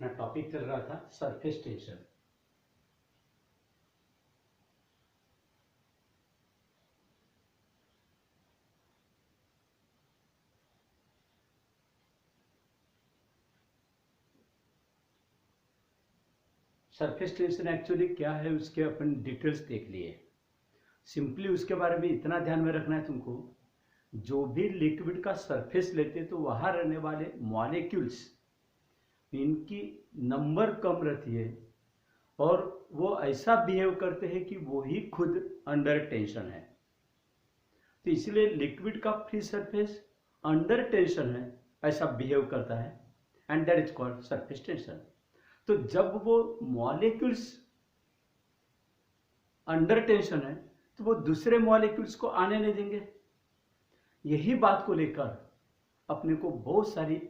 अपना टॉपिक चल रहा था surface tension. Surface tension actually क्या है उसके अपन डिटेल्स देख लिए। सिंपली उसके बारे में इतना ध्यान में रखना है तुमको, जो भी लिक्विड का सरफेस लेते तो वहां रहने वाले मॉलिक्यूल्स, इनकी नंबर कम रहती है और वो ऐसा बिहेव करते हैं कि वो ही खुद अंडर टेंशन है। तो इसलिए लिक्विड का फ्री सरफेस अंडर टेंशन है, ऐसा बिहेव करता है, and that is called surface tension. तो जब वो मॉलिक्यूल्स अंडर टेंशन है तो वो दूसरे मॉलिक्यूल्स को आने नहीं देंगे। यही बात को लेकर अपने को बहुत सारी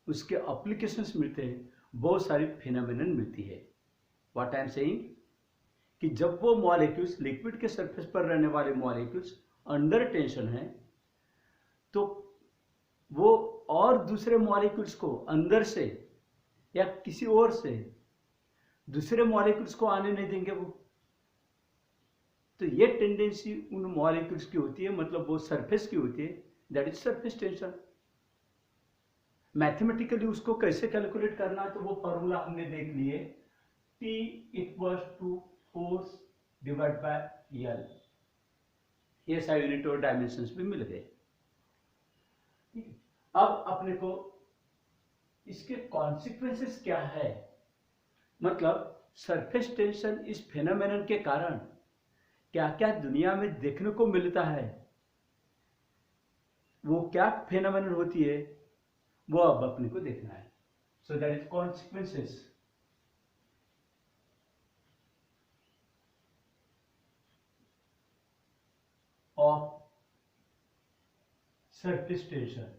उसके एप्लीकेशंस मिलते हैं, बहुत सारी फिनोमेनन मिलती है। व्हाट आई एम सेइंग कि जब वो मॉलिक्यूल्स लिक्विड के सरफेस पर रहने वाले मॉलिक्यूल्स अंडर टेंशन है तो वो और दूसरे मॉलिक्यूल्स को अंदर से या किसी और से दूसरे मॉलिक्यूल्स को आने नहीं देंगे वो। तो ये टेंडेंसी उन मॉलिक्यूल्स की होती है, मतलब वो सरफेस की होती है, that is surface tension. Mathematically उसको कैसे कैलकुलेट करना है तो वो फॉर्मूला हमने देख लिए, T equals to force divide by L. ये सारे यूनिट और डायमेंशंस भी मिल गए। अब अपने को इसके कॉन्सिक्वेंसेस क्या है, मतलब सरफेस टेंशन इस फेनोमेनन के कारण क्या क्या दुनिया में देखने को मिलता है, वो क्या फेनोमेनन होती है, वो अब अपने को देखना है। सो that is consequences of surface tension.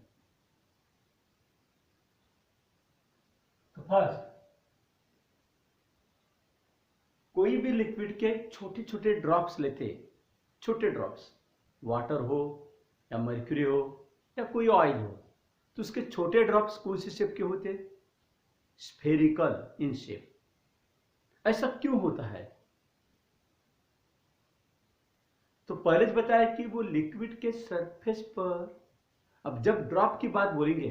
तो फर्स्ट, कोई भी लिक्विड के छोटे छोटे ड्रॉप्स लेते, छोटे ड्रॉप्स, वाटर हो या मर्क्यूरी हो या कोई ऑयल हो, तो उसके छोटे ड्रॉप्स कौन से शेप के होते, स्फेरिकल इन शेप। ऐसा क्यों होता है? तो पहले बताया कि वो लिक्विड के सरफेस पर, अब जब ड्रॉप की बात बोलेंगे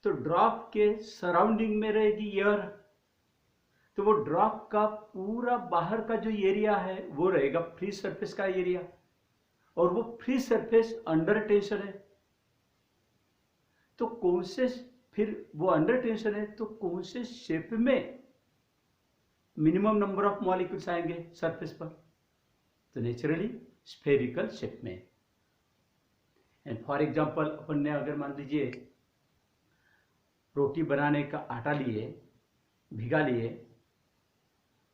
तो ड्रॉप के सराउंडिंग में रहेगी एयर, तो वो ड्रॉप का पूरा बाहर का जो एरिया है वो रहेगा फ्री सरफेस का एरिया, और वो फ्री सरफेस अंडर टेंशन है। तो कौन से, फिर वो अंडर टेंशन है तो कौन से शेप में मिनिमम नंबर ऑफ मॉलिक्यूल्स आएंगे सरफेस पर? तो नेचुरली स्फेरिकल शेप में। एंड फॉर एग्जांपल अपन ने अगर मान लीजिए रोटी बनाने का आटा लिए, भिगा लिए,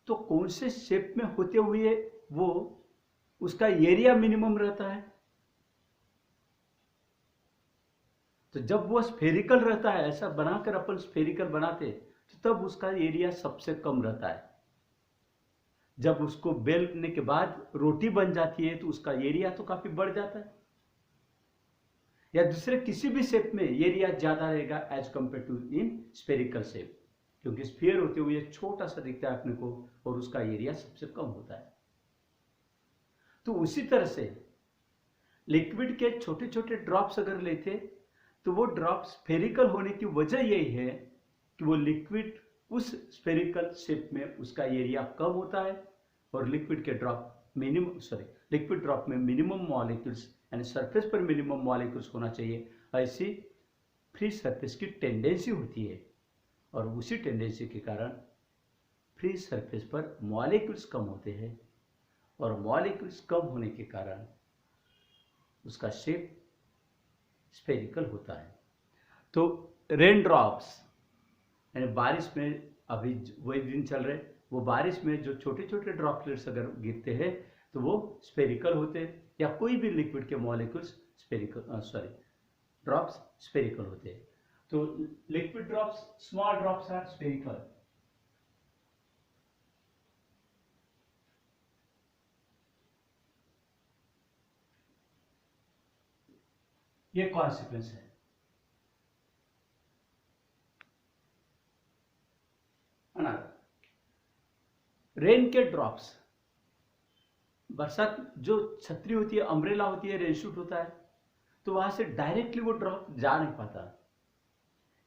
तो कौन से शेप में होते हुए वो उसका एरिया मिनिमम रहता है? तो जब वो स्फेरिकल रहता है, ऐसा बनाकर अपन स्फेरिकल बनाते, तो तब उसका एरिया सबसे कम रहता है। जब उसको बेलने के बाद रोटी बन जाती है तो उसका एरिया तो काफी बढ़ जाता है, या दूसरे किसी भी शेप में एरिया ज्यादा रहेगा as compare to in spherical shape, क्योंकि स्फीयर होते हुए छोटा सा दिखता है अपने को और उसका एरिया सबसे कम होता है। तो उसी तरह से लिक्विड के छोटे छोटे ड्रॉप्स अगर लेते तो वो ड्रॉप स्फेरिकल होने की वजह यही है कि वो लिक्विड उस स्फेरिकल शेप में उसका एरिया कम होता है, और लिक्विड के ड्रॉप लिक्विड ड्रॉप में मिनिमम मॉलिक्यूल्स, यानी सरफेस पर मिनिमम मॉलिक्यूल्स होना चाहिए, ऐसी फ्री सरफेस की टेंडेंसी होती है। और उसी टेंडेंसी के कारण फ्री सरफेस पर मॉलिक्यूल्स कम होते हैं, और मॉलिक्यूल्स कम होने के कारण उसका शेप स्फेरिकल होता है। तो रेन ड्रॉप्स, यानी बारिश में, अभी वही दिन चल रहे, वो बारिश में जो छोटे छोटे ड्रॉपलेट्स अगर गिरते हैं तो वो स्फेरिकल होते हैं, या कोई भी लिक्विड के मॉलिक्यूल्स स्फेरिकल ड्रॉप्स स्फेरिकल होते हैं। तो liquid drops, small drops are spherical. ये कॉन्सिक्वेंस है। रेन के ड्रॉप्स, बरसात जो छतरी होती है, अम्ब्रेला होती है, रेनशूट होता है, तो वहां से डायरेक्टली वो ड्रॉप जा नहीं पाता,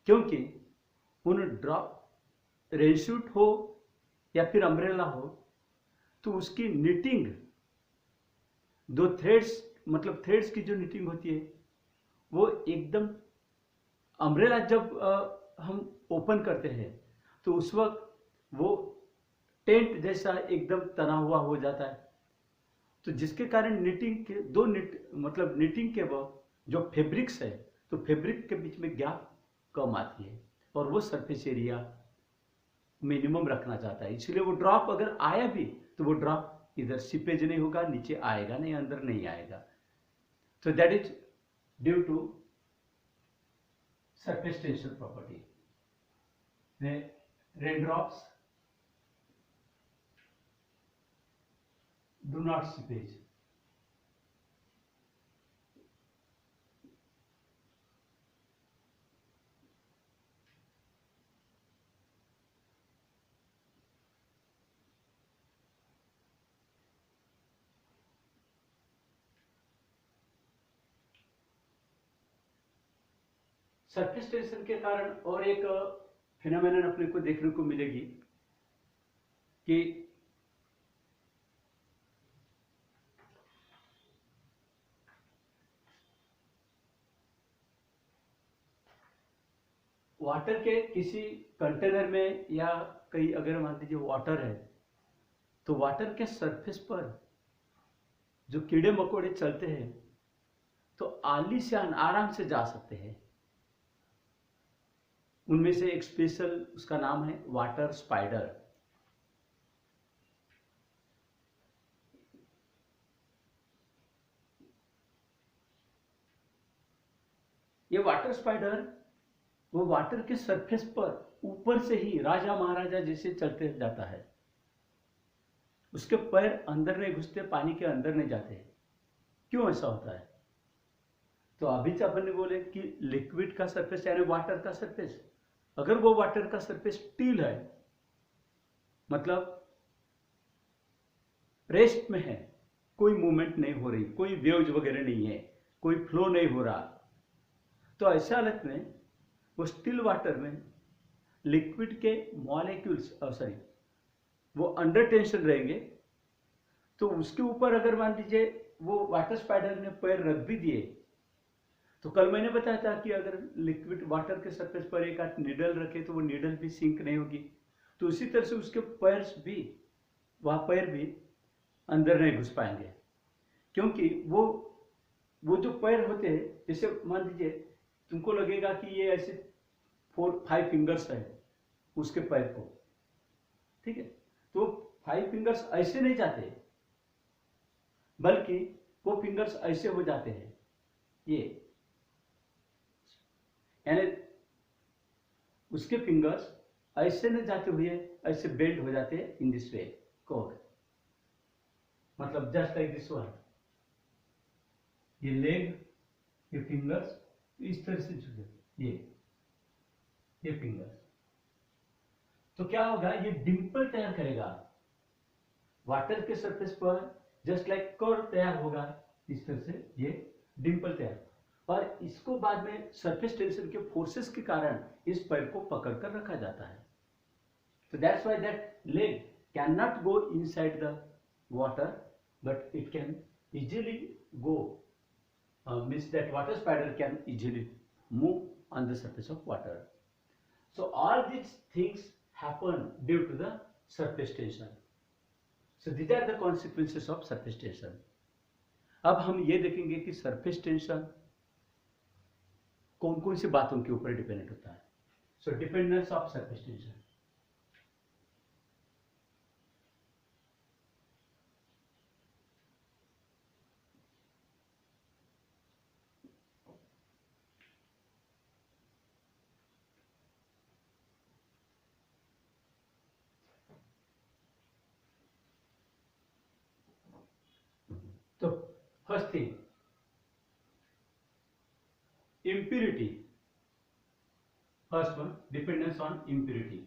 क्योंकि उन ड्रॉप, रेनशूट हो या फिर अम्ब्रेला हो, तो उसकी निटिंग, दो थ्रेड्स, मतलब थ्रेड्स की जो निटिंग होती है वो एकदम, अम्ब्रेला जब हम ओपन करते हैं तो उस वक्त वो टेंट जैसा एकदम तना हुआ हो जाता है, तो जिसके कारण निटिंग के दो मतलब निटिंग के वक्त जो फैब्रिक्स है, तो फैब्रिक के बीच में गैप कम आती है और वो सरफेस एरिया मिनिमम रखना चाहता है। इसलिए वो ड्रॉप अगर आया भी तो वो ड्रॉप इधर सीपेज नहीं होगा, नीचे आएगा नहीं, अंदर नहीं आएगा। तो that is due to surface tension property. The raindrops do not seepage. Surface tension के कारण और एक फिनोमेनन अपने को देखने को मिलेगी कि वाटर के किसी कंटेनर में, या कहीं अगर मान लीजिए वाटर है, तो वाटर के सरफेस पर जो कीड़े मकोड़े चलते हैं तो आलीशान आराम से जा सकते हैं। उनमें से एक स्पेशल, उसका नाम है वाटर स्पाइडर। ये वाटर स्पाइडर वो वाटर के सरफेस पर ऊपर से ही राजा महाराजा जैसे चलते जाता है, उसके पैर अंदर नहीं घुसते, पानी के अंदर नहीं जाते। क्यों ऐसा होता है? तो अभी से अपन ने बोले कि लिक्विड का सरफेस यानी वाटर का सरफेस, अगर वो वाटर का सरफेस स्टील है, मतलब रेस्ट में है, कोई मूवमेंट नहीं हो रही, कोई वेव्स वगैरह नहीं है, कोई फ्लो नहीं हो रहा, तो ऐसे हालत में वो स्टिल वाटर में लिक्विड के मॉलिक्यूल्स, सॉरी, वो अंडर टेंशन रहेंगे। तो उसके ऊपर अगर मान लीजिए वो वाटर स्पाइडर ने पैर रख भी दिए, तो कल मैंने बताया था कि अगर लिक्विड वाटर के सरफेस पर एक आध नीडल रखे तो वो नीडल भी सिंक नहीं होगी, तो उसी तरह से उसके पैर भी, वह पैर भी अंदर नहीं घुस पाएंगे, क्योंकि वो जो पैर होते हैं, जैसे मान लीजिए तुमको लगेगा कि ये ऐसे 4-5 फिंगर्स है उसके पैर को, ठीक है, तो 5 फिंगर्स ऐसे नहीं जाते, बल्कि वो फिंगर्स ऐसे हो जाते हैं, ये यानी उसके फिंगर्स ऐसे नहीं जाते हुए ऐसे बेंड हो जाते हैं इन दिस वे कोड, मतलब जस्ट लाइक दिस वन, ये लेग, ये फिंगर्स इस तरह से झुके, ये फिंगर्स, तो क्या होगा, ये डिंपल तैयार करेगा वाटर के सरफेस पर, जस्ट लाइक कर्व तैयार होगा इस तरह से, ये डिंपल तैयार, और इसको बाद में सरफेस टेंशन के फोर्सेस के कारण इस पैर को पकड़ कर रखा जाता है। तो that's why that leg can not go inside the water, but it can easily go, means that water spider can easily move on the surface of water. So all these things happen due to the surface tension. So these are the consequences of surface tension. अब हम ये देखेंगे कि surface tension कौन कौन सी बातों के ऊपर डिपेंडेंट होता है। So dependence of surface tension. तो first thing, impurity. First one, dependence on impurity.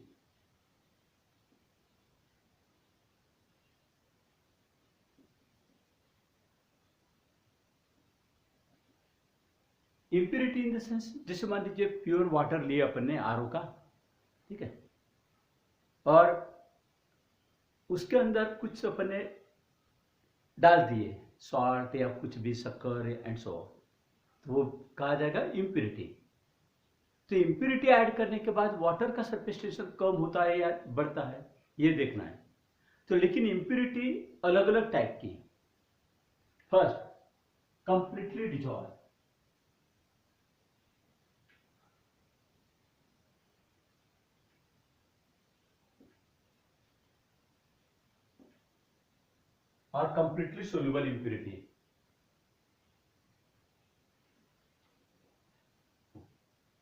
Impurity in the sense, जैसे मान लीजिए प्योर वाटर लिया अपन ने आरओ का, ठीक है, और उसके अंदर कुछ अपन ने डाल दिए सॉल्ट या कुछ भी, शक्कर एंड सो, तो वो कहा जाएगा इम्प्योरिटी। तो इम्प्योरिटी ऐड करने के बाद वाटर का सरफेस टेंशन कम होता है या बढ़ता है, ये देखना है। तो लेकिन इम्प्योरिटी अलग अलग टाइप की। फर्स्ट, कंप्लीटली डिजॉल्व, और कंप्लीटली सोल्यूबल इम्प्योरिटी।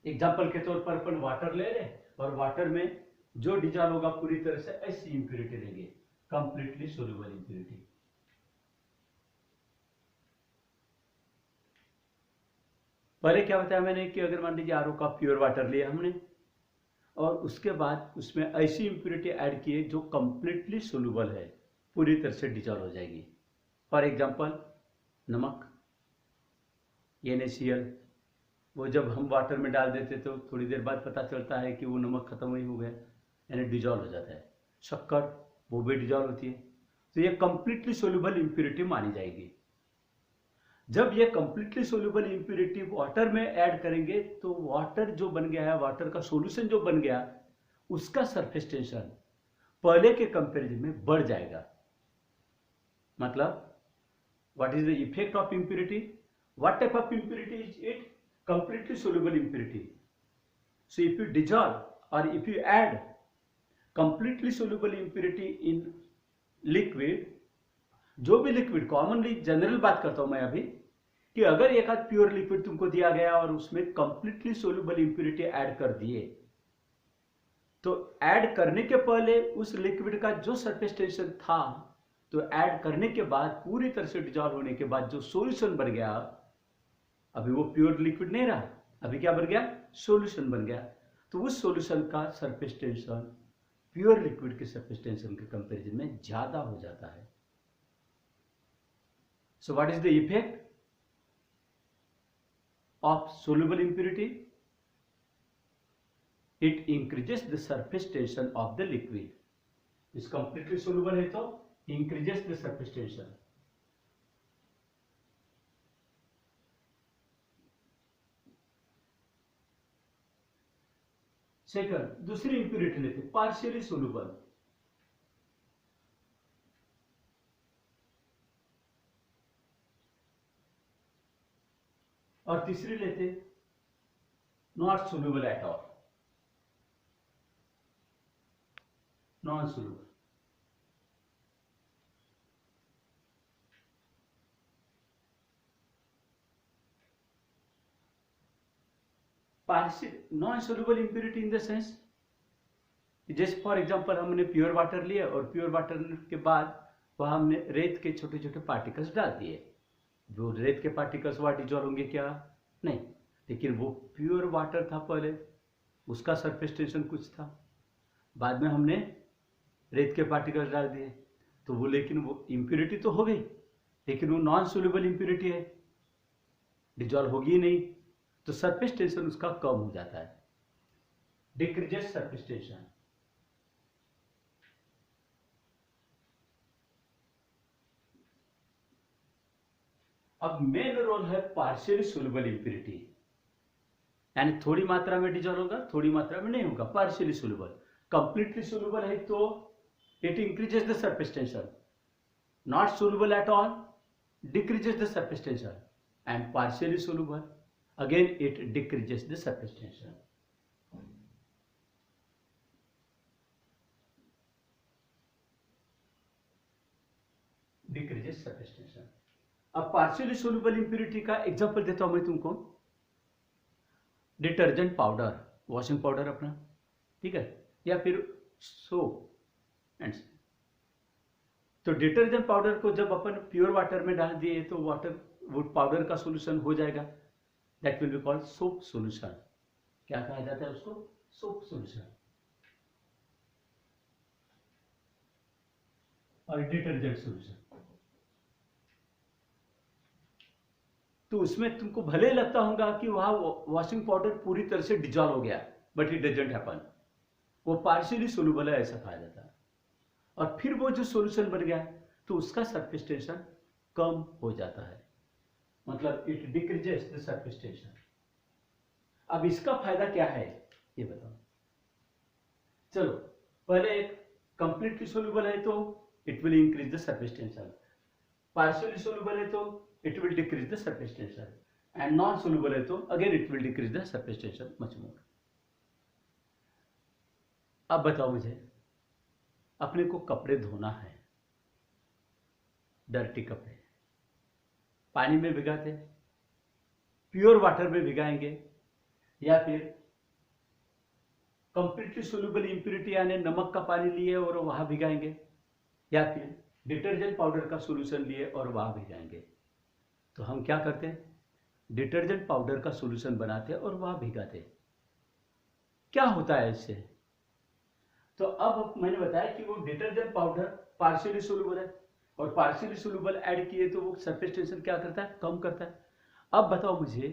एग्जाम्पल के तौर पर अपन वाटर ले रहे और वाटर में जो डिजॉल्व होगा पूरी तरह से ऐसी इम्प्योरिटी लेंगे, कंप्लीटली सोल्यूबल इम्प्योरिटी। पहले क्या बताया मैंने कि अगर मान लीजिए आरओ का प्योर वाटर लिया हमने और उसके बाद उसमें ऐसी इम्प्योरिटी ऐड की है जो कंप्लीटली सोल्यूबल है, पूरी तरह से डिजॉल्व हो जाएगी। फॉर एग्जाम्पल नमक, NaCl, वो जब हम वाटर में डाल देते तो थोड़ी देर बाद पता चलता है कि वो नमक खत्म ही हो गया, यानी डिजॉल्व हो जाता है। शक्कर, वो भी डिजॉल्व होती है। तो ये कंप्लीटली सोल्यूबल इम्प्योरिटी मानी जाएगी। जब ये कंप्लीटली सोल्यूबल इम्प्योरिटी वाटर में ऐड करेंगे तो वाटर जो बन गया है, वाटर का सॉल्यूशन जो बन गया, उसका सरफेस टेंशन पहले के कंपैरिजन में बढ़ जाएगा। मतलब what is the effect of impurity? What type of impurity is it? Completely soluble impurity. So if you dissolve or if you add completely soluble impurity in liquid, जो भी liquid, commonly general बात करता हूं मैं अभी, कि अगर एक आध प्योर लिक्विड तुमको दिया गया और उसमें कंप्लीटली सोल्यूबल इंप्योरिटी ऐड कर दिए, तो ऐड करने के पहले उस लिक्विड का जो सरफेस टेंशन था, तो ऐड करने के बाद पूरी तरह से डिजॉल्व होने के बाद जो सॉल्यूशन बन गया, अभी वो प्योर लिक्विड नहीं रहा, अभी क्या बन गया, सॉल्यूशन बन गया। तो उस सॉल्यूशन का सरफेस टेंशन प्योर लिक्विड के सरफेस टेंशन के कंपैरिजन में ज्यादा हो जाता है। So what is the effect of soluble impurity? It increases the surface tension of the liquid. इस completely soluble है तो increases the surface tension. Second, दूसरी इंप्योरिटी लेते पार्शियली सोल्यूबल, और तीसरी लेते not soluble at all, non soluble. Partial non soluble impurity in the sense, जैसे for example हमने प्योर वाटर लिया और प्योर वाटर के बाद वह हमने रेत के छोटे छोटे पार्टिकल्स डाल दिए। जो रेत के पार्टिकल्स वहां डिजॉल्व होंगे क्या, नहीं, लेकिन वो प्योर वाटर था पहले, उसका सरफेस टेंशन कुछ था, बाद में हमने रेत के पार्टिकल्स डाल दिए तो वो, लेकिन वो इम्प्योरिटी तो हो गई, लेकिन वो नॉन सोल्यूबल इम्प्योरिटी है, डिजॉल्व होगी ही नहीं, तो सरफेस टेंशन उसका कम हो जाता है, डिक्रीजेस सरफेस टेंशन। अब मेन रोल है पार्शियली सोल्यूबल इम्प्योरिटी, यानी थोड़ी मात्रा में डिजॉल्व होगा, थोड़ी मात्रा में नहीं होगा, पार्शियली सोल्यूबल। कंप्लीटली सोल्यूबल है तो it increases the surface tension, not soluble at all decreases the surface tension, and partially soluble again it decreases the surface tension. Decreases surface tension. अब पार्शियली सोल्यूबल इंप्योरिटी का example देता हूं मैं तुमको, detergent powder, washing powder अपना, ठीक है, या फिर सोप एंड, तो डिटर्जेंट पाउडर को जब अपन प्योर वाटर में डाल दिए तो वाटर, वो पाउडर का सॉल्यूशन हो जाएगा, that will be called soap solution. क्या कहा जाता है उसको, सोप सॉल्यूशन। और डिटर्जेंट सॉल्यूशन, तो उसमें तुमको भले लगता होगा कि वहां वॉशिंग पाउडर पूरी तरह से डिजॉल्व हो गया, बट इट डजंट हैपन। वो पार्शियली सोल्यूबल है ऐसा पाया जाता है। और फिर वो जो सॉल्यूशन बन गया तो उसका सरफेस टेंशन कम हो जाता है, मतलब it decreases the surface tension. अब इसका फायदा क्या है ये बताओ। चलो पहले एक कंप्लीटली सोल्यूबल है तो it will increase the surface tension, partially soluble है तो it will decrease the surface tension, and non soluble है तो again it will decrease the surface tension much more. अब बताओ मुझे, अपने को कपड़े धोना है, डर्टी कपड़े पानी में भिगाते, प्योर वाटर में भिगाएंगे या फिर कंप्लीटली सोल्यूबल इंप्योरिटी यानी नमक का पानी लिए और वहां भिगाएंगे, या फिर डिटर्जेंट पाउडर का सॉल्यूशन लिए और वहां भिगाएंगे। तो हम क्या करते हैं, डिटर्जेंट पाउडर का सॉल्यूशन बनाते और वहां भिगाते। क्या होता है इससे, तो अब मैंने बताया कि वो डिटर्जेंट पाउडर पार्शियली सोल्यूबल है और पार्शियली सोल्यूबल ऐड किए तो वो सरफेस टेंशन क्या करता है, कम करता है। अब बताओ मुझे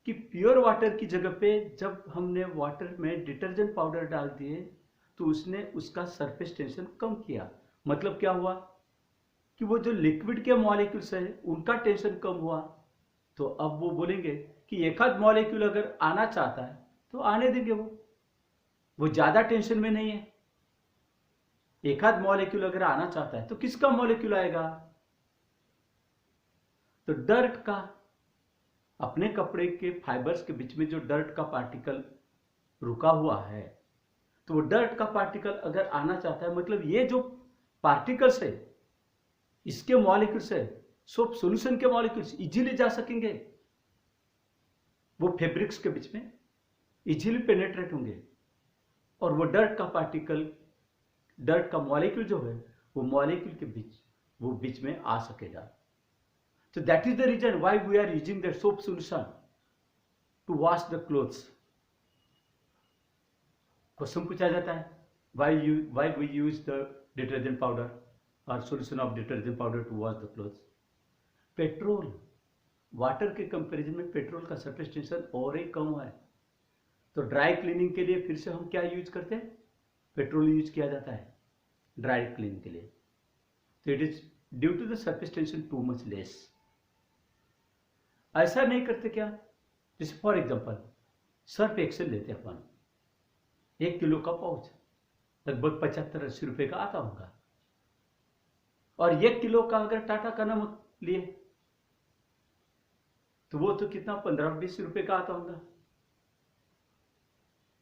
कि प्योर वाटर की जगह पे जब हमने वाटर में डिटर्जेंट पाउडर डाल दिए तो उसने उसका सरफेस टेंशन कम किया। मतलब क्या हुआ कि वो जो लिक्विड के मॉलिक्यूल्स है उनका टेंशन कम हुआ। तो अब वो बोलेंगे कि एक आध मॉलिक्यूल अगर आना चाहता है तो आने देंगे, वो ज्यादा टेंशन में नहीं है। एक आध मॉलिक्यूल अगर आना चाहता है तो किसका मॉलिक्यूल आएगा, तो डर्ट का। अपने कपड़े के फाइबर्स के बीच में जो डर्ट का पार्टिकल रुका हुआ है तो वो डर्ट का पार्टिकल अगर आना चाहता है, मतलब ये जो पार्टिकल्स है इसके मॉलिक्यूल्स है सब सॉल्यूशन के मॉलिक्यूल्स इजीली जा सकेंगे, वो फैब्रिक्स के बीच में इजीली पेनेट्रेट होंगे और वो डर्ट का पार्टिकल, डर्ट का मॉलिक्यूल जो है वो मॉलिक्यूल के बीच में आ सकेगा। So that is the reason why we are using the soap solution to wash the clothes. Question पूछा जाता है, why we use the detergent powder or solution of detergent powder to wash the clothes. Petrol, water के comparison में petrol का surface tension और ही कम है, तो dry cleaning के लिए फिर से हम क्या यूज करते हैं, पेट्रोल यूज किया जाता है ड्राई क्लीनिंग के लिए। तो it is due to the surface tension too much less. ऐसा नहीं करते क्या, जैसे फॉर एग्जांपल सर्फ एक्सेल लेते हैं अपन, 1 किलो का पाउच लगभग 75-80 रुपए का आता होगा, और 1 किलो का अगर टाटा का नमक लिए तो वो तो कितना 15-20 रुपए का आता होगा।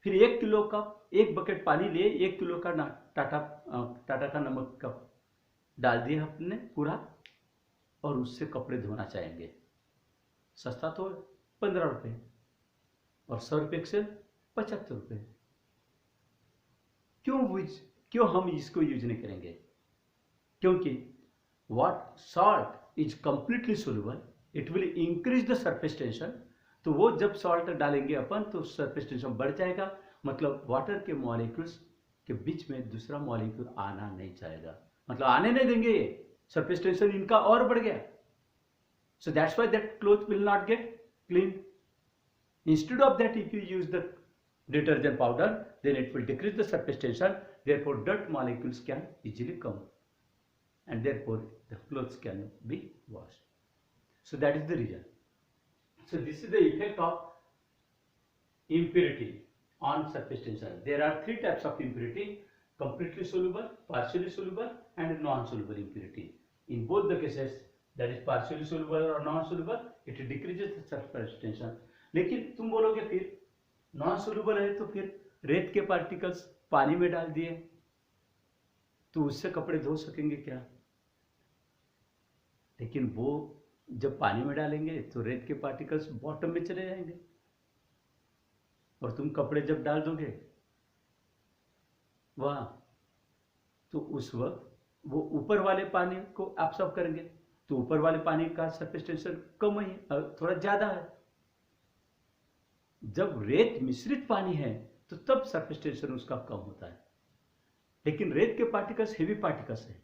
फिर 1 किलो का 1 बकेट पानी लिए, 1 किलो का टाटा का नमक का डाल दिया हमने पूरा, और उससे कपड़े धोना चाहेंगे, सस्ता तो 15 रुपए और सर्फ एक्सेल 75 रुपए। क्यों हम इसको यूज नहीं करेंगे, क्योंकि what salt is completely soluble, it will increase the surface tension। तो वो जब सॉल्ट डालेंगे अपन तो सरफेस टेंशन बढ़ जाएगा, मतलब वाटर के मॉलिक्यूल्स के बीच में दूसरा मॉलिक्यूल आना नहीं चाहेगा, मतलब आने नहीं देंगे, ये सरफेस टेंशन इनका और बढ़ गया। So that's why that cloth will not get cleaned. Instead of that, if you use the detergent powder, then it will decrease the surface tension, therefore dirt molecules can easily come and therefore the clothes can be washed. So that is the reason. So this is the effect of impurity on surface tension. There are 3 types of impurity: completely soluble, partially soluble and non-soluble impurity. In both the cases, that is partially soluble or non-soluble, it decreases the surface tension. लेकिन तुम बोलोगे फिर non soluble है तो फिर रेत के particles पानी में डाल दिए तो उससे कपड़े धो सकेंगे क्या, लेकिन वो जब पानी में डालेंगे तो रेत के पार्टिकल्स बॉटम में चले जाएंगे और तुम कपड़े जब डाल दोगे वहां तो उस वक्त वो ऊपर वाले पानी को एब्सॉर्ब करेंगे, तो ऊपर वाले पानी का सरफेस टेंशन कम ही थोड़ा ज्यादा है। जब रेत मिश्रित पानी है तो तब सरफेस टेंशन उसका कम होता है, लेकिन रेत के पार्टिकल्स हेवी पार्टिकल्स है,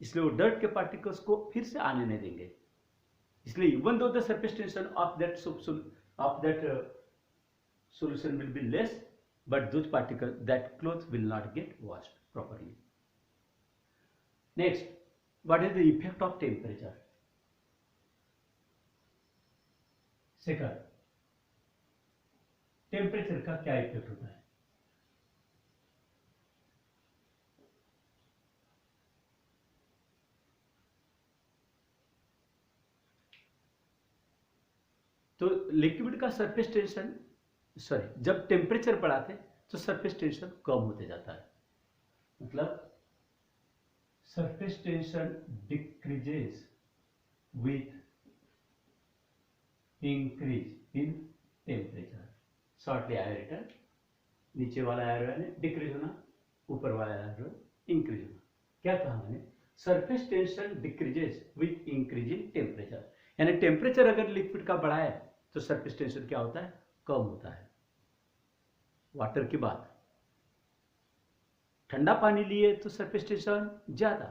इसलिए वो डर्ट के पार्टिकल्स को फिर से आने नहीं देंगे, इसलिए even though the surface tension of that solution will be less, but those particles, that cloth will not get washed properly. Next, what is the effect of temperature? Second, temperature का क्या effect होता है? तो liquid का surface tension, sorry, जब temperature बढ़ाते तो surface tension कम होते जाता है, मतलब surface tension decreases with increase in temperature. Shortly I return, नीचे वाला एरो है डिक्रीज होना, ऊपर वाला एरो इंक्रीज होना. क्या कहा मैंने? Surface tension decreases with increase in temperature, यानी टेम्परेचर अगर लिक्विड का बढ़ा है तो सरफेस टेंशन क्या होता है? कम होता है. वाटर की बात, ठंडा पानी लिए तो सरफेस टेंशन ज्यादा,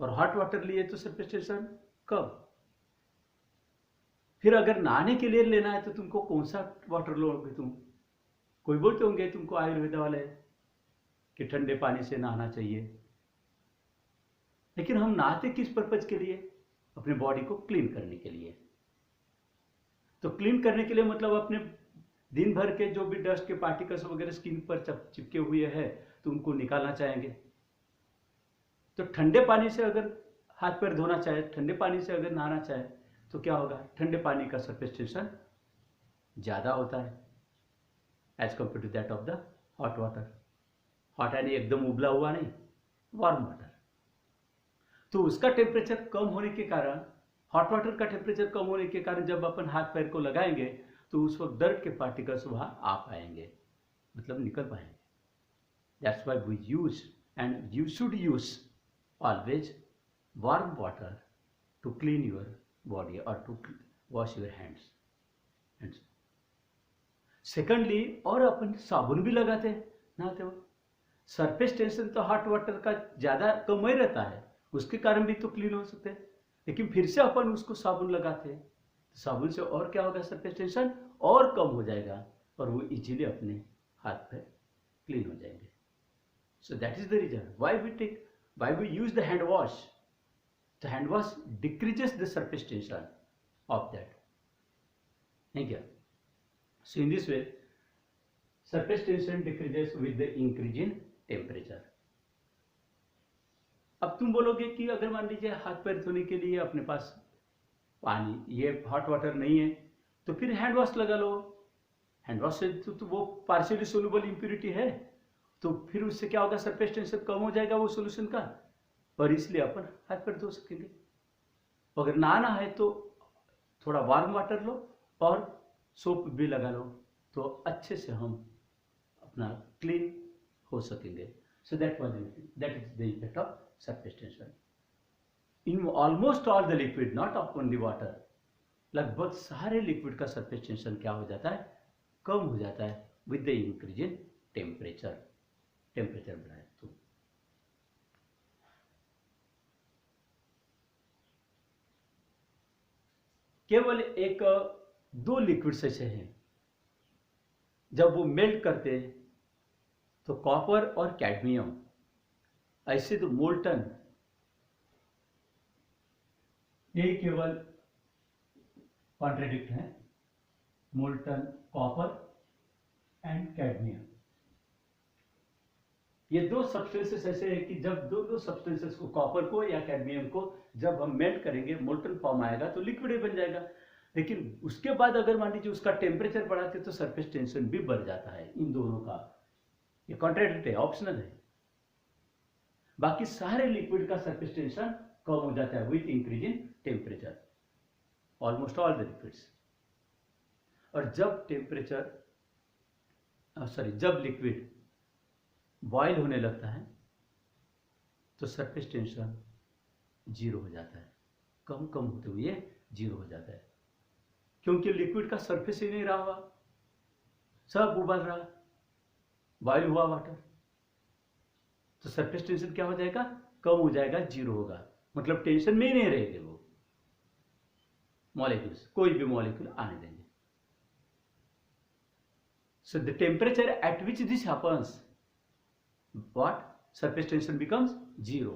और हॉट वाटर लिए तो सरफेस टेंशन कम. फिर अगर नहाने के लिए लेना है तो तुमको कौन सा वाटर लोगे? तुम कोई बोलते होंगे तुमको आयुर्वेद वाले कि ठंडे पानी से नहाना चाहिए, लेकिन हम नहाते किस पर्पज के लिए? अपने बॉडी को क्लीन करने के लिए. तो क्लीन करने के लिए मतलब अपने दिन भर के जो भी डस्ट के पार्टिकल्स वगैरह स्किन पर चिपके हुए हैं तो उनको निकालना चाहेंगे. तो ठंडे पानी से अगर हाथ पैर धोना चाहे, ठंडे पानी से अगर नहाना चाहे तो क्या होगा? ठंडे पानी का सरफेस टेंशन ज्यादा होता है as compare to that of the hot water. Hot यानी एकदम उबला हुआ नहीं, वार्म वाटर. तो उसका टेम्परेचर कम होने के कारण, हॉट वाटर का टेम्परेचर कम होने के कारण जब अपन हाथ पैर को लगाएंगे तो उस वक्त डर्ट के पार्टिकल्स वहां आ पाएंगे, मतलब निकल पाएंगे. That's why we use, and you should use always warm water to clean your body और to wash your hands. Secondly, और अपन साबुन भी लगाते हैं नहाते वक्त. सरफेस टेंशन तो हॉट वाटर का ज्यादा कम ही रहता है, उसके कारण भी तो क्लीन हो सकते हैं, लेकिन फिर से अपन उसको साबुन लगाते हैं. साबुन से और क्या होगा? सरफेस टेंशन और कम हो जाएगा और वो इजीली अपने हाथ पे क्लीन हो जाएंगे. So that is the reason why we use the hand wash. The hand wash decreases the surface tension of that. ठीक है. So in this way surface tension decreases with the increase in temperature. अब तुम बोलोगे कि अगर मान लीजिए हाथ पैर धोने के लिए अपने पास पानी, ये हॉट वाटर नहीं है, तो फिर हैंड वॉश लगा लो. हैंड वॉश से तो वो पार्शियली सोल्यूबल इंप्योरिटी है, तो फिर उससे क्या होगा? सरफेस टेंशन कम हो जाएगा वो सोल्यूशन का, और इसलिए अपन हाथ पैर धो सकेंगे. अगर नहाना है तो थोड़ा वार्म वाटर लो और सोप भी लगा लो, तो अच्छे से हम अपना क्लीन हो सकेंगे. सो that is the effect of surface tension in almost all the liquid, not only water. लगभग सारे लिक्विड का सरफेस टेंशन क्या हो जाता है? कम हो जाता है with the increase in temperature. Temperature बढ़ाए तो केवल एक दो लिक्विड्स ऐसे हैं जब वो मेल्ट करते हैं तो कॉपर और कैडमियम. ऐसे तो मोल्टन, ये केवल कॉन्ट्रेडिक्ट है. मोल्टन कॉपर एंड कैडमियम, ये दो सब्सटेंसेस ऐसे हैं कि जब दो सब्सटेंसेस को, कॉपर को या कैडमियम को, जब हम मेल्ट करेंगे मोल्टन फॉर्म आएगा तो लिक्विड ही बन जाएगा. लेकिन उसके बाद अगर मान लीजिए उसका टेम्परेचर बढ़ाते तो सरफेस टेंशन भी बढ़ जाता है. इन दोनों का ये कॉन्ट्रेडिक्ट है, ऑप्शनल है. बाकी सारे लिक्विड का सरफेस टेंशन कम हो जाता है with increase in temperature, almost all the liquids. और जब जब लिक्विड बॉयल होने लगता है तो सरफेस टेंशन जीरो हो जाता है, कम कम होते हुए जीरो हो जाता है, क्योंकि लिक्विड का सरफेस ही नहीं रहा हुआ, सब उबल रहा, बॉयल हुआ वाटर. तो सरफेस टेंशन क्या हो जाएगा? कम हो जाएगा, जीरो होगा, मतलब टेंशन में ही नहीं रहेगी वो. मॉलिक्यूल्स, कोई भी मॉलिक्यूल आने देंगे। So the temperature at which this happens, what? Surface tension becomes 0.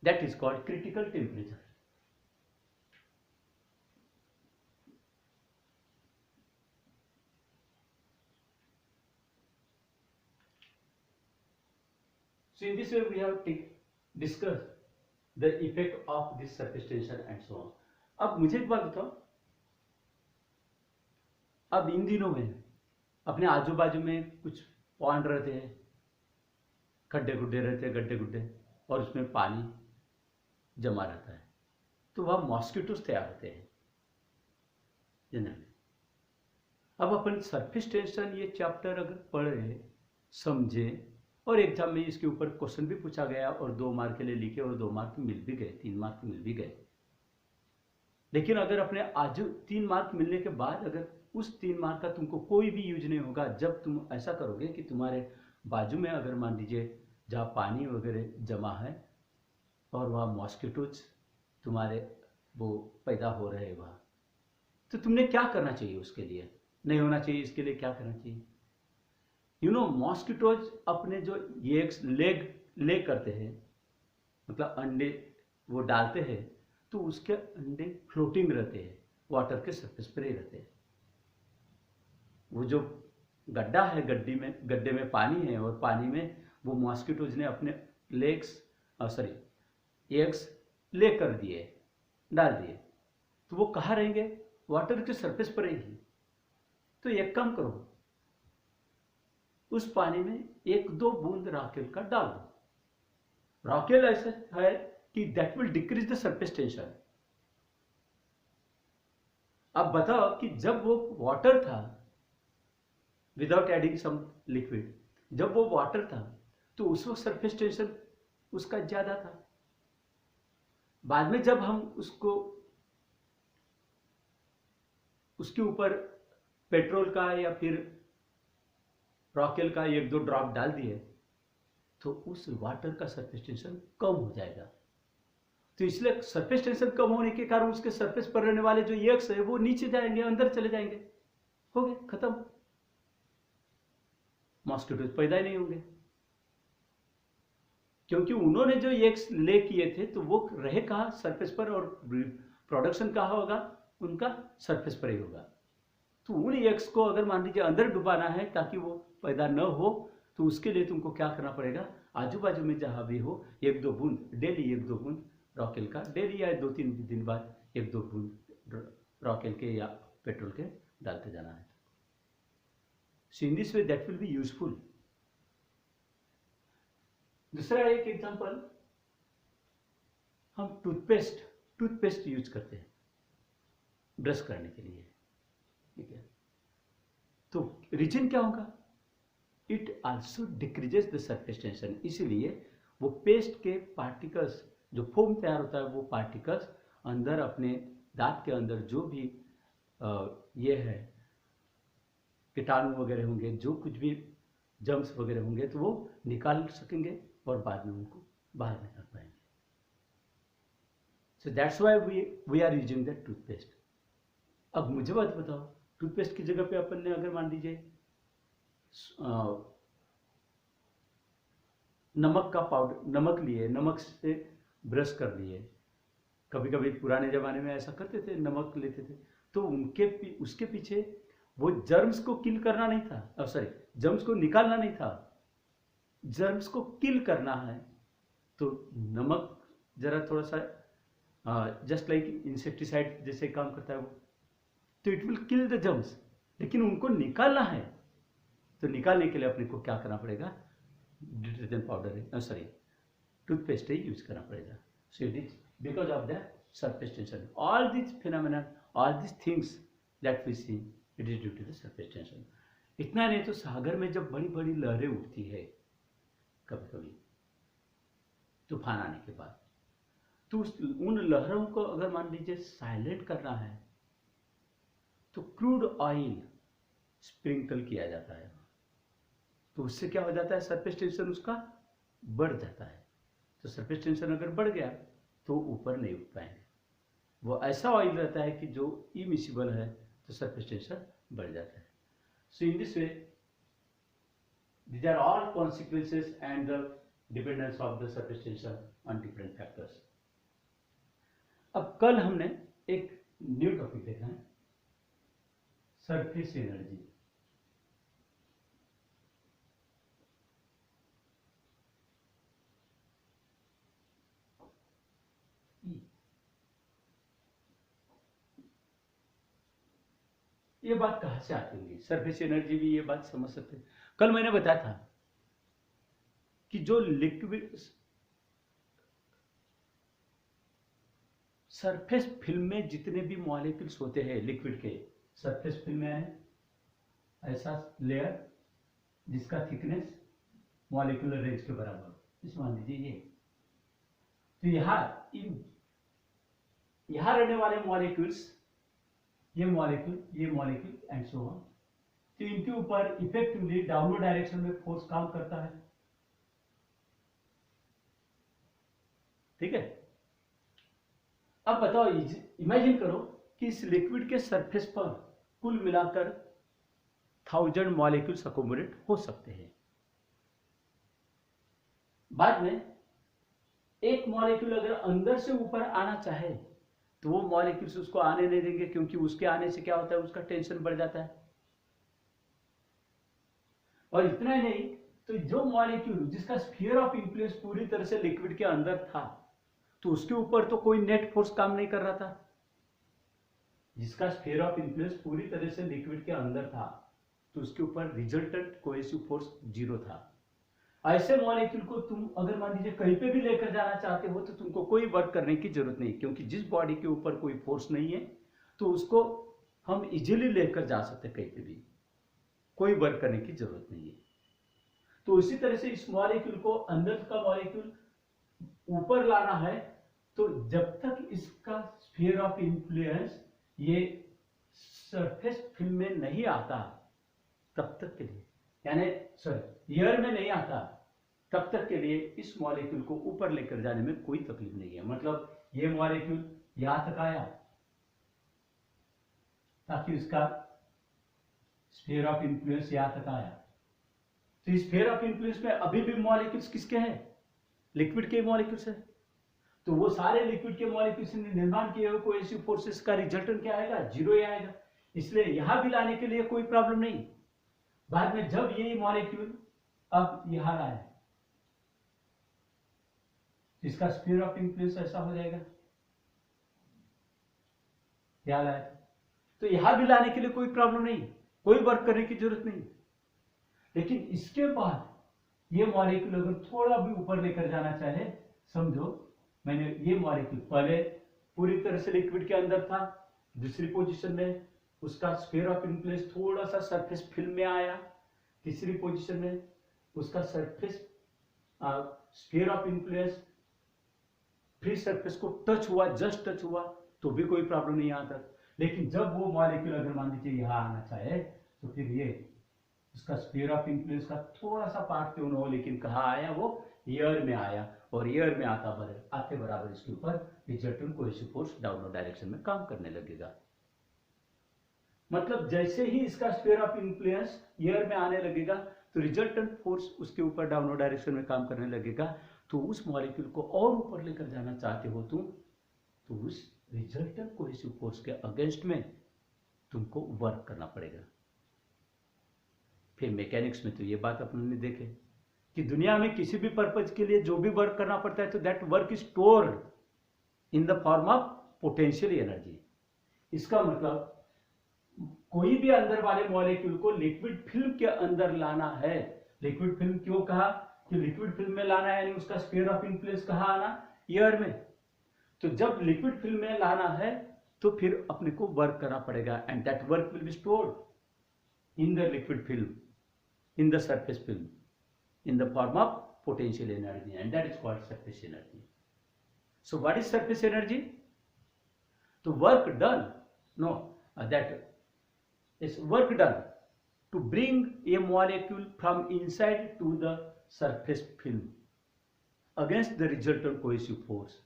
That is called critical temperature. So in this way we have discussed the effect of this surface tension and so on. अब मुझे एक बात बताओ, अब इन दिनों में अपने आजू बाजू में कुछ पॉन्ड रहते हैं, खड्डे गुड्डे रहते हैं, गड्ढे गुड्डे, और उसमें पानी जमा रहता है, तो वह मॉस्किटोज तैयार होते हैं जनरली। अब अपन सरफेस टेंशन ये चैप्टर अगर पढ़े, समझे, और एग्जाम में इसके ऊपर क्वेश्चन भी पूछा गया और 2 मार्क के लिए लिखे और 2 मार्क मिल भी गए, 3 मार्क मिल भी गए। लेकिन अगर अपने आज 3 मार्क मिलने के बाद अगर उस 3 मार्क का तुमको कोई भी यूज नहीं होगा, जब तुम ऐसा करोगे कि तुम्हारे बाजू में अगर मान लीजिए जहाँ पानी वगैरह जमा है और वहाँ मॉस्किटोज तुम्हारे वो पैदा हो रहे हैं वहाँ, तो तुमने क्या करना चाहिए उसके लिए? नहीं होना चाहिए, इसके लिए क्या करना चाहिए? यू नो, मॉस्किटोज अपने जो एग्स ले करते हैं, मतलब अंडे वो डालते हैं, तो उसके अंडे फ्लोटिंग रहते हैं, वाटर के सरफेस पर ही रहते हैं। वो जो गड्ढा है, गड्ढे में पानी है, और पानी में वो मॉस्किटोज ने अपने एग्स ले कर दिए, डाल दिए, तो वो कहाँ रहेंगे? वाटर के सरफेस पर ही। तो एक काम करो, उस पानी में 1-2 बूंद राकेल का डाल दो। राकेल ऐसा है कि that will decrease the surface tension. अब बताओ कि जब वो वाटर था, विदाउट एडिंग सम लिक्विड, जब वो वाटर था तो उस वक्त सरफेस टेंशन उसका ज्यादा था। बाद में जब हम उसके ऊपर पेट्रोल का या फिर रॉकेल का 1-2 ड्रॉप डाल दिए, तो उस वाटर का सरफेस टेंशन कम हो जाएगा। तो इसलिए सरफेस टेंशन कम होने के कारण उसके सरफेस पर रहने वाले जो एग्स है वो नीचे जाएंगे, अंदर चले जाएंगे, हो गए खत्म, मॉस्किटोज पैदा ही नहीं होंगे। क्योंकि उन्होंने जो एग्स ले किए थे तो वो रहे कहाँ? सरफेस पर, और प्रोडक्शन कहाँ होगा? उनका सरफेस पर ही होगा। तो उन एग्स को अगर मान लीजिए अंदर डुबाना है ताकि वो पैदा न हो, तो उसके लिए तुमको क्या करना पड़ेगा? आजू बाजू में जहां भी हो 1-2 बूंद डेली, 1-2 बूंद रॉकेल का डेली, या 2-3 दिन बाद 1-2 बूंद रॉकेल के या पेट्रोल के डालते जाना है। So in this way that will be useful. दूसरा एक एग्जांपल, हम टूथपेस्ट यूज करते हैं ब्रश करने के लिए, ठीक है? तो रीजन क्या होगा? It also decreases the surface tension. इसीलिए वो पेस्ट के पार्टिकल्स, जो फोम तैयार होता है, वो पार्टिकल्स अंदर अपने दांत के अंदर जो भी ये है कीटाणु वगैरह होंगे, जो कुछ भी जर्म्स वगैरह होंगे, तो वो निकाल सकेंगे और बाद में उनको बाहर निकाल पाएंगे। So that's why we are using the toothpaste. अब मुझे बात बताओ, टूथपेस्ट की जगह पे अपन ने अगर मान लीजिए नमक का पाउडर, नमक लिए, नमक से ब्रश कर लिए, कभी कभी पुराने जमाने में ऐसा करते थे, नमक लेते थे, तो उसके पीछे वो जर्म्स को किल करना नहीं था, जर्म्स को निकालना नहीं था, जर्म्स को किल करना है। तो नमक जरा थोड़ा सा जस्ट लाइक इंसेक्टिसाइड जैसे काम करता है वो, तो it will kill the germs, लेकिन उनको निकालना है, तो निकालने के लिए अपने को क्या करना पड़ेगा? डिटर्जेंट पाउडर टूथपेस्ट ही यूज करना पड़ेगा। So it is because of the surface tension, all this phenomena, all this things that we see, it is due to the surface tension. इतना नहीं तो सागर में जब बड़ी बड़ी लहरें उठती है कभी कभी तूफान आने के बाद, तो उन लहरों को अगर मान लीजिए साइलेंट करना है, तो क्रूड ऑयल स्प्रिंकल किया जाता है, तो उससे क्या हो जाता है? सरफेस टेंशन उसका बढ़ जाता है। तो सरफेस टेंशन अगर बढ़ गया तो ऊपर नहीं उठ पाएंगे। वो ऐसा ऑयल रहता है कि जो इमिसिबल है, तो सरफेस टेंशन बढ़ जाता है। So in this way these are all consequences and the dependence of the surface tension on different factors. अब कल हमने एक न्यू टॉपिक देखा है, सरफेस एनर्जी। ये बात कहां से आती होगी, सरफेस एनर्जी भी ये बात समझ सकते हैं। कल मैंने बताया था कि जो लिक्विड सरफेस फिल्म में जितने भी मॉलिक्यूल्स होते हैं लिक्विड के, सरफेस फिल्म में है ऐसा लेयर जिसका थिकनेस मॉलिक्यूलर रेंज के बराबर, इस मान लीजिए ये। तो यहां रहने वाले मॉलिक्यूल्स, ये मॉलिक्यूल एंड सो ऑन, तो इनके ऊपर इफेक्टिवली डाउनवर्ड डायरेक्शन में फोर्स काम करता है। ठीक है, अब बताओ, इमेजिन करो कि इस लिक्विड के सरफेस पर कुल मिलाकर 1000 मॉलिक्यूल्स अकोमोडेट हो सकते हैं। बाद में एक मॉलिक्यूल अगर अंदर से ऊपर आना चाहे तो वो मॉलिक्यूल्स उसको आने नहीं देंगे, क्योंकि उसके आने से क्या होता है, उसका टेंशन बढ़ जाता है। और इतना ही नहीं, तो जो मॉलिक्यूल जिसका स्फीयर ऑफ इंफ्लुएंस पूरी तरह से लिक्विड के अंदर था, तो उसके ऊपर तो कोई नेट फोर्स काम नहीं कर रहा था। जिसका स्फीयर ऑफ इंफ्लुएंस पूरी तरह से लिक्विड के अंदर था, तो उसके ऊपर रिजल्टेंट कोहेसिव फोर्स 0 था। ऐसे मॉलिक्यूल को तुम अगर मान लीजिए कहीं पे भी लेकर जाना चाहते हो, तो तुमको कोई वर्क करने की जरूरत नहीं, क्योंकि जिस बॉडी के ऊपर कोई फोर्स नहीं है तो उसको हम इजीली लेकर जा सकते हैं कहीं पे भी, कोई वर्क करने की जरूरत नहीं है। तो उसी तरह से इस मॉलिक्यूल को, अंदर का मॉलिक्यूल ऊपर लाना है, तो जब तक इसका स्फीयर ऑफ इंफ्लुएंस ये सरफेस फिल्म में नहीं आता तब तक के लिए, यानी एयर में नहीं आता तब तक के लिए इस मॉलिक्यूल को ऊपर लेकर जाने में कोई तकलीफ नहीं है। मतलब ये मॉलिक्यूल यहां तक आया ताकि इसका स्फीयर ऑफ इंफ्लुएंस यहां तक आया, तो इस स्फीयर ऑफ इंफ्लुएंस में अभी भी मॉलिक्यूल्स किसके हैं, लिक्विड के मॉलिक्यूल्स है। तो वो सारे लिक्विड के मॉलिक्यूल्स ने निर्माण किए हुए कोहेसिव फोर्सेस का रिजल्टेंट क्या आएगा, 0 ही आएगा। इसलिए यहां भी लाने के लिए कोई प्रॉब्लम नहीं। बाद में जब ये मॉलिक्यूल अब यहां आए, इसका स्फीयर ऑफ इंफ्लुएंस ऐसा हो जाएगा, यहां लाए, तो यहां भी लाने के लिए कोई प्रॉब्लम नहीं, कोई वर्क करने की जरूरत नहीं। लेकिन इसके बाद ये मॉलिक्यूल अगर थोड़ा भी ऊपर लेकर जाना चाहे, समझो मैंने ये मॉलिक्यूल पहले पूरी तरह से लिक्विड के अंदर था, दूसरी पोजीशन में उसका स्फीयर ऑफ इंफ्लुएंस थोड़ा सा सरफेस फिल्म में आया, तीसरी पोजीशन में उसका surface sphere of influence free surface को टच हुआ, जस्ट टच हुआ, तो भी कोई प्रॉब्लम नहीं आता। लेकिन जब वो मॉलिक्यूल अगर मान लीजिए यहां आना चाहे, तो फिर ये उसका स्फीयर ऑफ इंफ्लुएंस का थोड़ा सा पार्ट क्यों न हो, लेकिन कहाँ आया, वो एयर में आया, और एयर में आते बराबर इसके ऊपर resultant cohesive force downward direction में काम करने लगेगा। मतलब जैसे ही इसका स्फीयर ऑफ इंफ्लुएंस एयर में आने लगेगा, तो रिजल्टेंट फोर्स उसके ऊपर डाउनवर्ड डायरेक्शन में काम करने लगेगा। तो उस मॉलिक्यूल को और ऊपर लेकर जाना चाहते हो तुम, तो उस रिजल्टेंट कोहेसिव फोर्स के अगेंस्ट में तुमको वर्क करना पड़ेगा। फिर मैकेनिक्स में तो ये बात अपन ने देखे कि दुनिया में किसी भी पर्पज के लिए जो भी वर्क करना पड़ता है, तो that work is stored in the form of potential energy. इसका मतलब कोई भी अंदर वाले मॉलिक्यूल को लिक्विड फिल्म के अंदर लाना है। लिक्विड फिल्म क्यों कहा कि लिक्विड फिल्म में लाना है, यानी उसका स्फीयर ऑफ इंफ्लुएंस कहाँ आना, एयर में। तो जब लिक्विड फिल्म में लाना है तो फिर अपने को वर्क करना पड़ेगा, and that work will be stored in the liquid film, in the surface film, in the form of potential energy, and that is called surface energy. So what is surface energy? The work done, that is work done to bring a molecule from inside to the surface film against the resultant cohesive force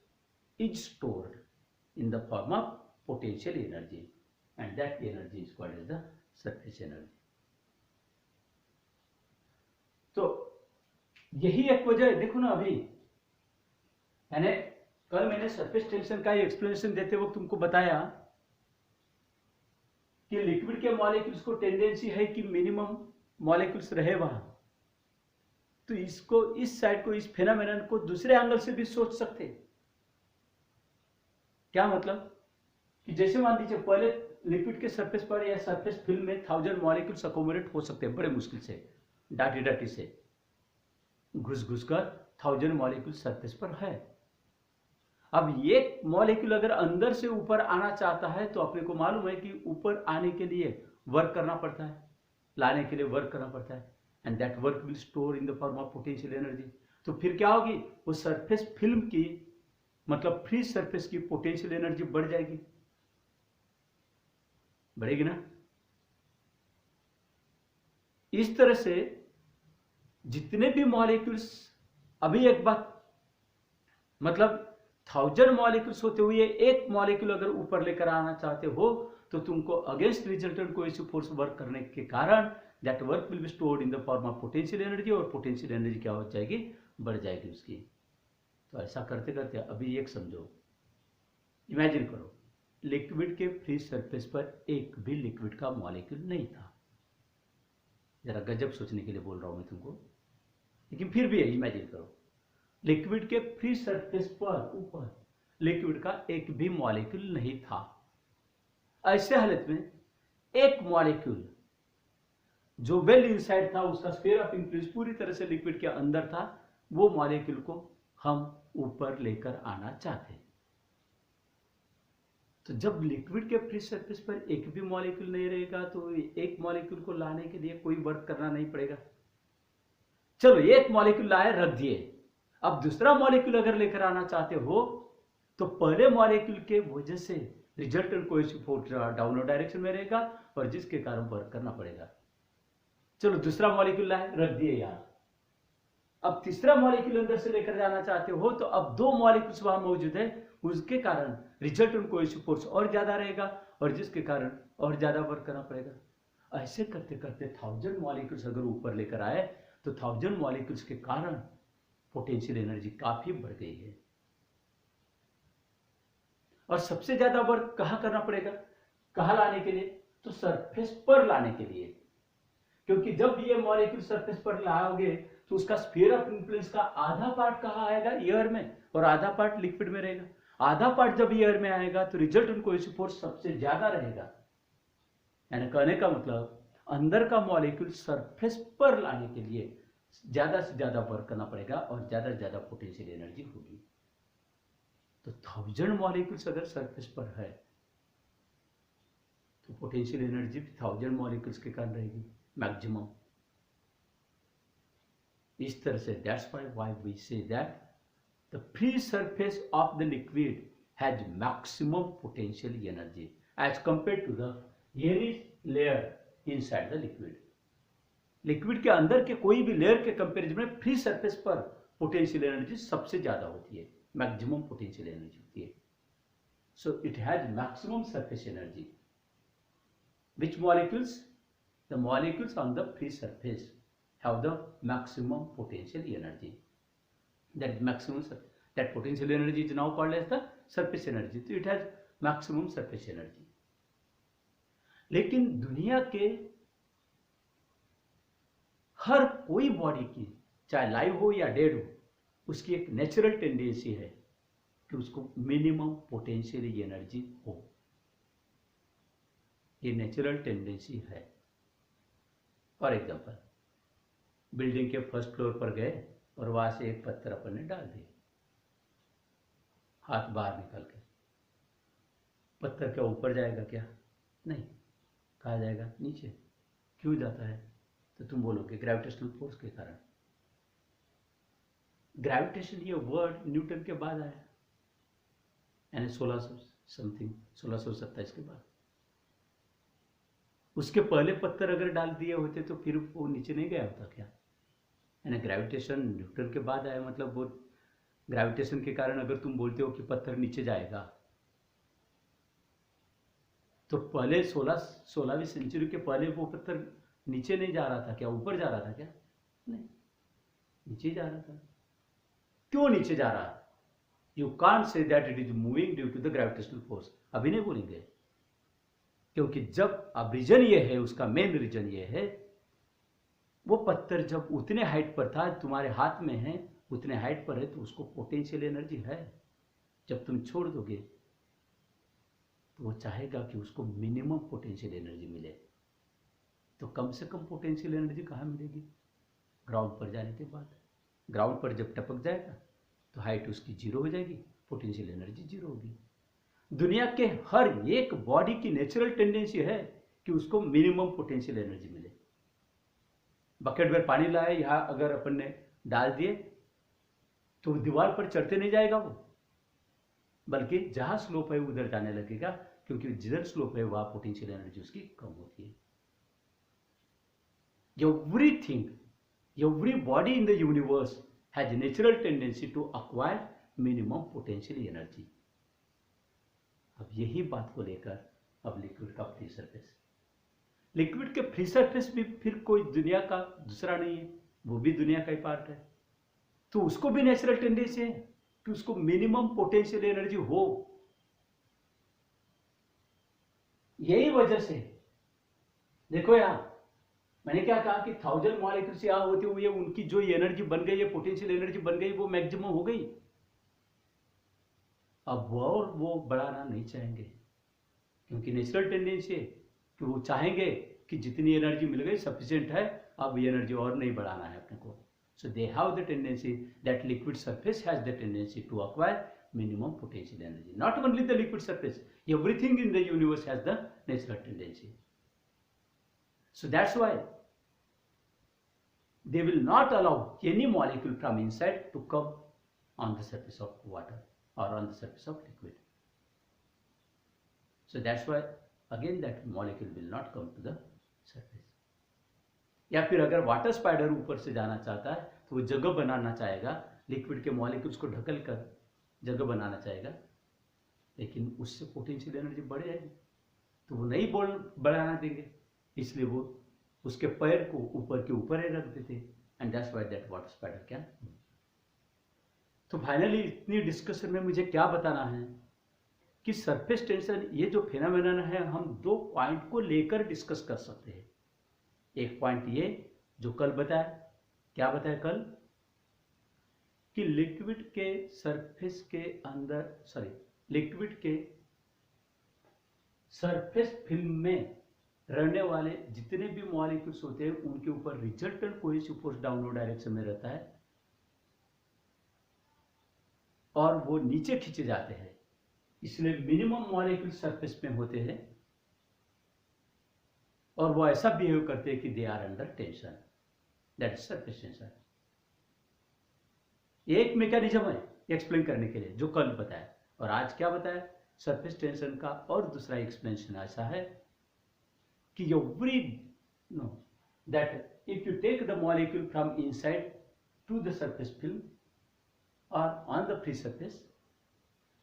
is stored. in the form of potential energy, and that energy is called as the surface energy. तो यही एक वजह है, देखो ना अभी यानी कल मैंने सरफेस टेंशन का एक्सप्लेनेशन देते वक्त तुमको बताया कि लिक्विड के मॉलिक्यूल्स को टेंडेंसी है कि मिनिमम मॉलिक्यूल्स रहे वहां, तो इसको इस साइड को, इस फेनोमेनन को दूसरे एंगल से भी सोच सकते। क्या मतलब कि जैसे मान लीजिए पहले लिक्विड के सरफेस पर या सरफेस फिल्म में 1000 मॉलिक्यूल्स अकोमोडेट हो सकते हैं बड़े मुश्किल से, डाटी डाटी से घुस घुस कर 1000 मॉलिक्यूल सरफेस पर है। अब एक मॉलिक्यूल अगर अंदर से ऊपर आना चाहता है तो अपने को मालूम है कि ऊपर आने के लिए वर्क करना पड़ता है, लाने के लिए वर्क करना पड़ता है, and that work will store in the form of potential energy. तो फिर क्या होगी, वो सरफेस फिल्म की मतलब फ्री सरफेस की पोटेंशियल एनर्जी बढ़ जाएगी, बढ़ेगी ना। इस तरह से जितने भी मॉलिक्यूल्स, अभी एक बात मतलब 1000 मॉलिक्यूल्स होते हुए एक मॉलिक्यूल अगर ऊपर लेकर आना चाहते हो तो तुमको against resultant cohesive force work करने के कारण that work will be stored in the form of potential energy, और पोटेंशियल एनर्जी क्या हो जाएगी, बढ़ जाएगी उसकी। तो ऐसा करते करते अभी एक समझो, इमेजिन करो लिक्विड के फ्री सरफेस पर एक भी लिक्विड का मॉलिक्यूल नहीं था। जरा गजब सोचने के लिए बोल रहा हूं मैं तुमको, लेकिन फिर भी इमेजिन करो लिक्विड के फ्री सरफेस पर ऊपर लिक्विड का एक भी मॉलिक्यूल नहीं था। ऐसे हालत में एक मॉलिक्यूल जो वेल इनसाइड था, उसका स्फीयर ऑफ इंफ्लुएंस पूरी तरह से लिक्विड के अंदर था, वो मॉलिक्यूल को हम ऊपर लेकर आना चाहते। तो जब लिक्विड के फ्री सरफेस पर एक भी मॉलिक्यूल नहीं रहेगा तो एक मॉलिक्यूल को लाने के लिए कोई वर्क करना नहीं पड़ेगा। चलो एक मॉलिक्यूल लाए, रख दिए, अब दूसरा मॉलिक्यूल अगर लेकर आना चाहते हो तो पहले मॉलिक्यूल के वजह से resultant cohesive force downward direction में रहेगा और जिसके कारण वर्क करना पड़ेगा। चलो दूसरा मॉलिक्यूल लाए, रख दिए यहां, अब तीसरा मॉलिक्यूल अंदर से लेकर जाना चाहते हो तो अब दो मॉलिक्यूल्स वहां मौजूद है, उसके कारण रिजल्टेंट कोहेसिव फोर्स और ज्यादा रहेगा और जिसके कारण और ज्यादा वर्क करना पड़ेगा। ऐसे करते करते 1000 मॉलिक्यूल्स अगर ऊपर लेकर आए तो 1000 मॉलिक्यूल्स के कारण पोटेंशियल एनर्जी काफी बढ़ गई है। और सबसे ज्यादा वर्क कहां करना पड़ेगा, कहां लाने के लिए, तो सरफेस पर लाने के लिए, क्योंकि जब ये मॉलिक्यूल सरफेस पर लाओगे तो उसका स्फीयर ऑफ इंफ्लुएंस का आधा पार्ट कहां आएगा, एयर में, और आधा पार्ट लिक्विड में रहेगा। आधा पार्ट जब एयर में आएगा तो रिजल्टेंट कोहेसिव फोर्स सबसे ज्यादा रहेगा। यानी कहने का मतलब अंदर का मॉलिक्यूल सरफेस पर लाने के लिए ज्यादा से ज्यादा वर्क करना पड़ेगा और ज्यादा से ज्यादा पोटेंशियल एनर्जी होगी। तो 1000 मॉलिक्यूल्स अगर सरफेस पर है तो पोटेंशियल एनर्जी 1000 मॉलिक्यूल्स के कारण रहेगी मैक्सिमम। इस तरह से that's why we say that the free surface of the liquid has maximum potential energy as compare to the airy layer inside the liquid. Liquid के अंदर के कोई भी लेयर के कंपैरिजन में फ्री सरफेस पर पोटेंशियल एनर्जी सबसे ज्यादा होती है, मैक्सिमम पोटेंशियल एनर्जी होती है। So it has maximum surface energy. Which molecules? The molecules on the free surface have the maximum potential energy. That potential energy is now called as the surface energy. So it has maximum surface energy. लेकिन दुनिया के हर कोई body की, चाहे live हो या dead हो, उसकी एक नेचुरल टेंडेंसी है कि उसको मिनिमम पोटेंशियल एनर्जी हो। ये नेचुरल टेंडेंसी है। फॉर एग्जाम्पल, बिल्डिंग के फर्स्ट फ्लोर पर गए और वहां से एक पत्थर अपन ने डाल दिया, हाथ बाहर निकल के, पत्थर क्या ऊपर जाएगा क्या? नहीं। कहाँ जाएगा? नीचे। क्यों जाता है? तो तुम बोलोगे ग्रेविटेशनल फोर्स के कारण। ग्रेविटेशन ये वर्ड न्यूटन के बाद आया, यानी 1627 के बाद। उसके पहले पत्थर अगर डाल दिए होते तो फिर वो नीचे नहीं गया होता क्या? यानी ग्रेविटेशन न्यूटन के बाद आया, मतलब वो ग्रेविटेशन के कारण अगर तुम बोलते हो कि पत्थर नीचे जाएगा तो पहले 16वीं सेंचुरी के पहले वो पत्थर नीचे नहीं जा रहा था क्या, ऊपर जा रहा था क्या? नहीं, नीचे जा रहा था। क्यों नीचे जा रहा? You can't say that it is moving due to the gravitational force, अभी नहीं बोलेंगे, क्योंकि जब अब रीजन ये है, उसका मेन रीजन ये है, वो पत्थर जब उतने हाइट पर था, तुम्हारे हाथ में है, उतने हाइट पर है, तो उसको पोटेंशियल एनर्जी है। जब तुम छोड़ दोगे तो वो चाहेगा कि उसको मिनिमम पोटेंशियल एनर्जी मिले। तो कम से कम पोटेंशियल एनर्जी कहाँ मिलेगी? ग्राउंड पर जाने के बाद। ग्राउंड पर जब टपक जाएगा तो हाइट उसकी जीरो हो जाएगी, पोटेंशियल एनर्जी जीरो होगी। दुनिया के हर एक बॉडी की नेचुरल टेंडेंसी है कि उसको मिनिमम पोटेंशियल एनर्जी मिले। बकेट में पानी लाए, यहां अगर अपन ने डाल दिए तो दीवार पर चढ़ते नहीं जाएगा वो, बल्कि जहां स्लोप है उधर जाने लगेगा, क्योंकि जिधर स्लोप है वहां पोटेंशियल एनर्जी उसकी कम होती है। Everything, every body in the universe has natural tendency to acquire minimum potential energy. अब यही बात को लेकर अब लिक्विड का फ्री सरफेस, लिक्विड के फ्री सरफेस भी फिर कोई दुनिया का दूसरा नहीं है, वो भी दुनिया का ही पार्ट है। तो उसको भी नेचुरल टेंडेंसी है कि उसको मिनिमम पोटेंशियल एनर्जी हो। यही वजह से देखो यहां मैंने क्या कहा कि 1000 मॉलिक्यूल्स यहां होते हुए उनकी जो एनर्जी बन गई है, पोटेंशियल एनर्जी बन गई, वो मैक्सिमम हो गई। अब वो बढ़ाना नहीं चाहेंगे, क्योंकि नेचुरल टेंडेंसी है कि वो चाहेंगे कि जितनी एनर्जी मिल गई सफिशिएंट है, अब ये एनर्जी और नहीं बढ़ाना है अपने को। So they have the tendency, that liquid surface has the tendency to acquire minimum potential energy. Not only the liquid surface, everything in the universe has the natural tendency. So that's why they will not allow any molecule from inside to come on the surface of water or on the surface of liquid. So that's why again that molecule will not come to the surface. या फिर अगर water spider ऊपर से जाना चाहता है तो वो जगह बनाना चाहेगा, लिक्विड के मॉलिक्यूल्स को ढकल कर जगह बनाना चाहेगा, लेकिन उससे पोटेंशियल एनर्जी बढ़ जाएगी, तो वो नहीं बढ़ाना देंगे, इसलिए वो उसके पैर को ऊपर के ऊपर ही रख देते, and that's why that water spider can. तो फाइनली इतनी डिस्कशन में मुझे क्या बताना है कि सरफेस टेंशन ये जो फेनोमेनन है, हम दो पॉइंट को लेकर डिस्कस कर सकते हैं। एक पॉइंट ये जो कल बताया, क्या बताया कल, कि लिक्विड के सरफेस के अंदर, लिक्विड के सरफेस फिल्म में रहने वाले जितने भी मॉलिक्यूल्स होते हैं उनके ऊपर resultant cohesive force downward direction में रहता है और वो नीचे खींचे जाते हैं, इसलिए मिनिमम मॉलिक्यूल सरफेस में होते हैं और वो ऐसा बिहेव करते हैं कि they are under tension, that is surface tension. एक मैकेनिज्म है एक्सप्लेन करने के लिए जो कल बताया, और आज क्या बताया सरफेस टेंशन का। और दूसरा एक्सप्लेनेशन ऐसा है कि every know that if you take the molecule from inside to the surface film और on the free surface,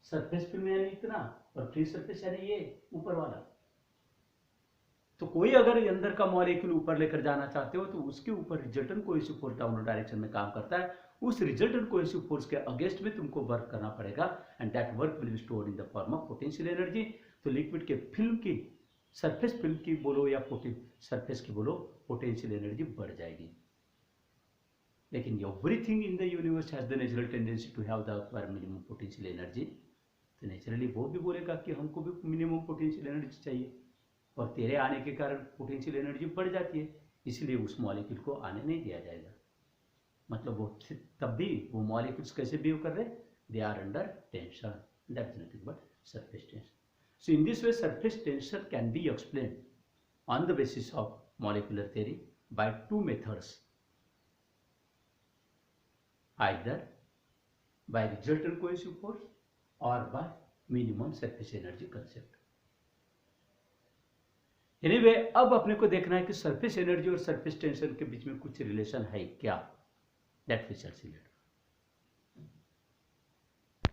surface film यानी इतना और फ्री सरफेस यानी ये ऊपर वाला, तो कोई अगर अंदर का मॉलिक्यूल ऊपर लेकर जाना चाहते हो तो उसके ऊपर resultant cohesive force downward direction में काम करता है, उस रिजल्टेंट कोहेसिव फोर्स के अगेंस्ट में तुमको वर्क करना पड़ेगा, and that work will be stored in the form of potential energy. तो लिक्विड के फिल्म की, सरफेस फिल्म की बोलो या सरफेस की बोलो, पोटेंशियल एनर्जी बढ़ जाएगी। लेकिन everything in the universe has the natural tendency to have the acquire minimum potential energy, तो नेचुरली वो भी बोलेगा कि हमको भी मिनिमम पोटेंशियल एनर्जी चाहिए, और तेरे आने के कारण पोटेंशियल एनर्जी बढ़ जाती है, इसलिए उस मॉलिक्यूल को आने नहीं दिया जाएगा। मतलब वो तब भी वो मॉलिक्यूल्स कैसे बिहेव कर रहे, they are under tension, that is nothing but surface tension. So in this way surface tension can be explain on the basis of molecular theory by two methods, either by resultant cohesive force or by minimum surface energy concept. Anyway अब अपने को देखना है कि surface energy और surface tension के बीच में कुछ रिलेशन है क्या, that we shall see letter.